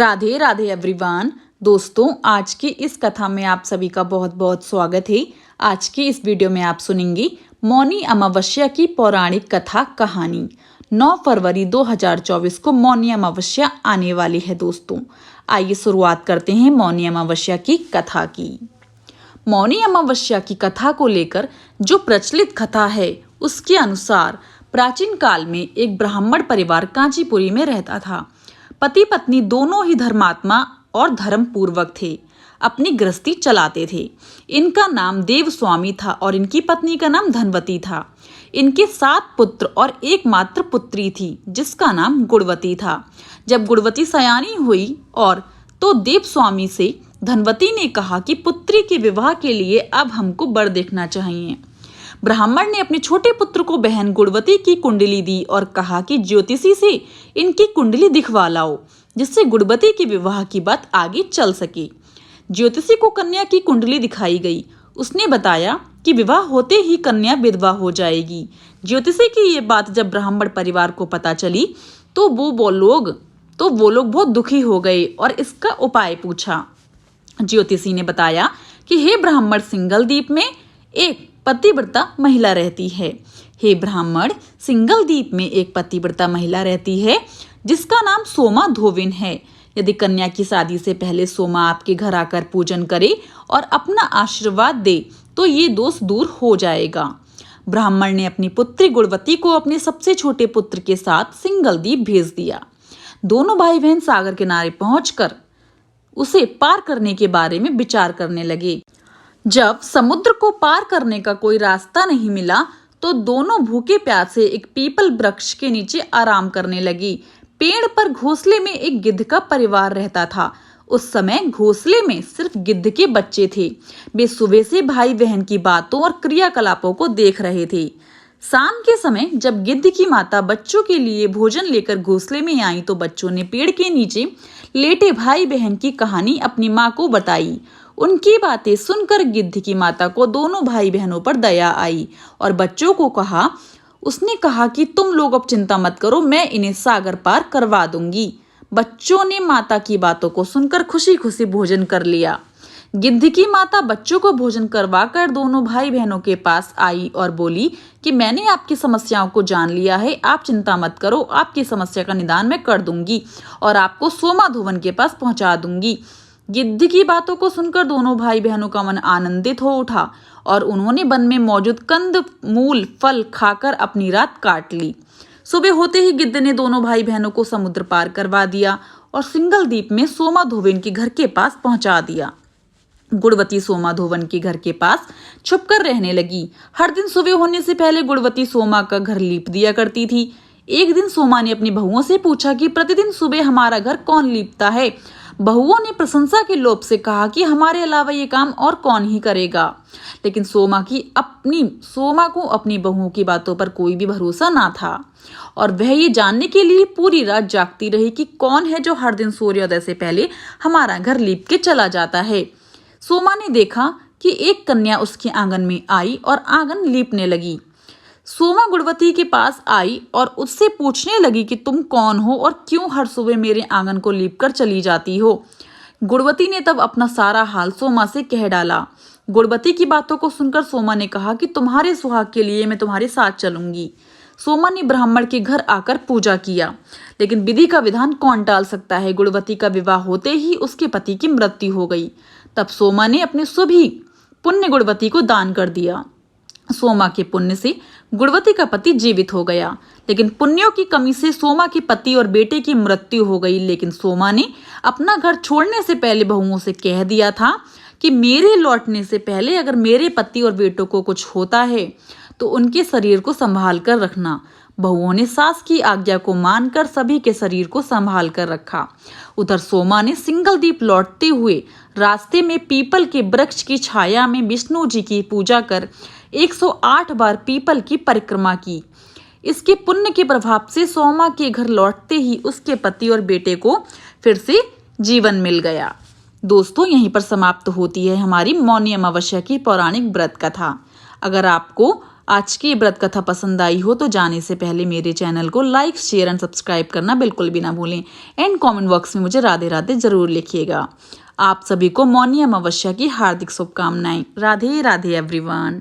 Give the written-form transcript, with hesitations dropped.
Radhe Radhe everyone. दोस्तों, आज की इस कथा में आप सभी का बहुत बहुत स्वागत है। आज की इस वीडियो में आप सुनेंगे मौनी अमावस्या की पौराणिक कथा कहानी। 9 फरवरी 2024 को मौनी अमावस्या आने वाली है। दोस्तों, आइए शुरुआत करते हैं मौनी अमावस्या की कथा की। मौनी अमावस्या की कथा को लेकर जो प्रचलित कथा है उसके अनुसार प्राचीन काल में एक ब्राह्मण परिवार कांचीपुरी में रहता था। पति पत्नी दोनों ही धर्मात्मा और धर्म पूर्वक थे, अपनी गृहस्थी चलाते थे। इनका नाम देवस्वामी था और इनकी पत्नी का नाम धनवती था। इनके 7 पुत्र और एकमात्र पुत्री थी जिसका नाम गुणवती था। जब गुणवती सयानी हुई और तो देवस्वामी से धनवती ने कहा कि पुत्री के विवाह के लिए अब हमको वर देखना चाहिए। ब्राह्मण ने अपने छोटे पुत्र को बहन गुणवती की कुंडली दी और कहा कि ज्योतिषी से इनकी कुंडली दिखवा लाओ, जिससे गुणवती के विवाह की बात आगे चल सके। ज्योतिषी को कन्या की कुंडली दिखाई गई। उसने बताया कि विवाह होते ही कन्या विधवा हो जाएगी। ज्योतिषी की ये बात जब ब्राह्मण परिवार को पता चली तो वो लोग बहुत दुखी हो गए और इसका उपाय पूछा। ज्योतिषी ने बताया कि हे ब्राह्मण, सिंगल द्वीप में एक पतिव्रता महिला रहती है। हे ब्राह्मण, सिंगल द्वीप में एक पतिव्रता महिला रहती है जिसका नाम सोमा धोविन है। यदि कन्या की शादी से पहले सोमा आपके घर आकर पूजन करे और अपना आशीर्वाद दे तो ये दोष दूर हो जाएगा। ब्राह्मण ने अपनी पुत्री गुणवती को अपने सबसे छोटे पुत्र के साथ सिंगल द्वीप भेज दिया। दोनों भाई बहन सागर किनारे पहुंचकर उसे पार करने के बारे में विचार करने लगे। जब समुद्र को पार करने का कोई रास्ता नहीं मिला तो दोनों भूखे प्यासे एक पीपल वृक्ष के नीचे आराम करने लगी। पेड़ पर घोंसले में एक गिद्ध का परिवार रहता था। उस समय घोंसले में सिर्फ गिद्ध के बच्चे थे। वे सुबह से भाई बहन की बातों और क्रियाकलापों को देख रहे थे। शाम के समय जब गिद्ध की माता बच्चों के लिए भोजन लेकर घोंसले में आई तो बच्चों ने पेड़ के नीचे लेटे भाई बहन की कहानी अपनी माँ को बताई। उनकी बातें सुनकर गिद्ध की माता को दोनों भाई बहनों पर दया आई और बच्चों को उसने कहा कि तुम लोग अब चिंता मत करो, मैं इन्हें सागर पार करवा दूंगी। बच्चों ने माता की बातों को सुनकर खुशी खुशी भोजन कर लिया। गिद्ध की माता बच्चों को भोजन करवाकर दोनों भाई बहनों के पास आई और बोली कि मैंने आपकी समस्याओं को जान लिया है, आप चिंता मत करो, आपकी समस्या का निदान मैं कर दूंगी और आपको सोमा धोवन के पास पहुंचा दूंगी। गिद्ध की बातों को सुनकर दोनों भाई बहनों का मन आनंदित हो उठा और उन्होंने वन में मौजूद कंद मूल फल खाकर अपनी रात काट ली। सुबह होते ही गिद्ध ने दोनों भाई बहनों को समुद्र पार करवा दिया और सिंगल द्वीप में सोमा धोवन के घर के पास पहुंचा दिया। गुणवती सोमा धोवन के घर के पास छुपकर रहने लगी। हर दिन सुबह होने से पहले गुणवती सोमा का घर लीप दिया करती थी। एक दिन सोमा ने अपनी बहुओं से पूछा कि प्रतिदिन सुबह हमारा घर कौन लीपता है। बहुओं ने प्रशंसा के लोभ से कहा कि हमारे अलावा ये काम और कौन ही करेगा। लेकिन सोमा को अपनी बहुओं की बातों पर कोई भी भरोसा ना था और वह ये जानने के लिए पूरी रात जागती रही कि कौन है जो हर दिन सूर्योदय से पहले हमारा घर लीप के चला जाता है। सोमा ने देखा कि एक कन्या उसके आंगन में आई और आंगन लीपने लगी। सोमा गुणवती के पास आई और उससे पूछने लगी कि तुम कौन हो और क्यों हर सुबह मेरे आंगन को लीप कर चली जाती हो। गुणवती ने तब अपना सारा हाल सोमा से कह डाला। गुणवती की बातों को सुनकर सोमा ने कहा कि तुम्हारे सुहाग के लिए मैं तुम्हारे साथ चलूंगी। सोमा ने ब्राह्मण के घर आकर पूजा किया, लेकिन विधि का विधान कौन टाल सकता है। गुणवती का विवाह होते ही उसके पति की मृत्यु हो गई। तब सोमा ने अपने सभी पुण्य गुणवती को दान कर दिया। सोमा के पुण्य से गुणवती का पति जीवित हो गया, लेकिन पुण्यों की कमी से सोमा के पति और बेटे की मृत्यु हो गई। लेकिन सोमा ने अपना घर छोड़ने से पहले बहुओं से कह दिया था कि मेरे लौटने से पहले अगर मेरे पति और बेटों को कुछ होता है तो उनके शरीर को संभाल कर रखना। बहुओं ने सास की आज्ञा को मानकर सभी के शरीर को संभाल कर रखा। उधर सोमा ने सिंगल द्वीप लौटते हुए रास्ते में पीपल के वृक्ष की छाया में विष्णु जी की पूजा कर 108 बार पीपल की परिक्रमा की। इसके पुण्य के प्रभाव से सोमा के घर लौटते ही उसके पति और बेटे को फिर से जीवन मिल गया। दोस्तों, यहीं पर समाप्त होती है हमारी मौनी अमावस्या की पौराणिक व्रत कथा। अगर आपको आज की ये व्रत कथा पसंद आई हो तो जाने से पहले मेरे चैनल को लाइक शेयर एंड सब्सक्राइब करना बिल्कुल भी ना भूलें एंड कमेंट बॉक्स में मुझे राधे राधे ज़रूर लिखिएगा। आप सभी को मौनी अमावस्या की हार्दिक शुभकामनाएं। राधे राधे एवरीवन।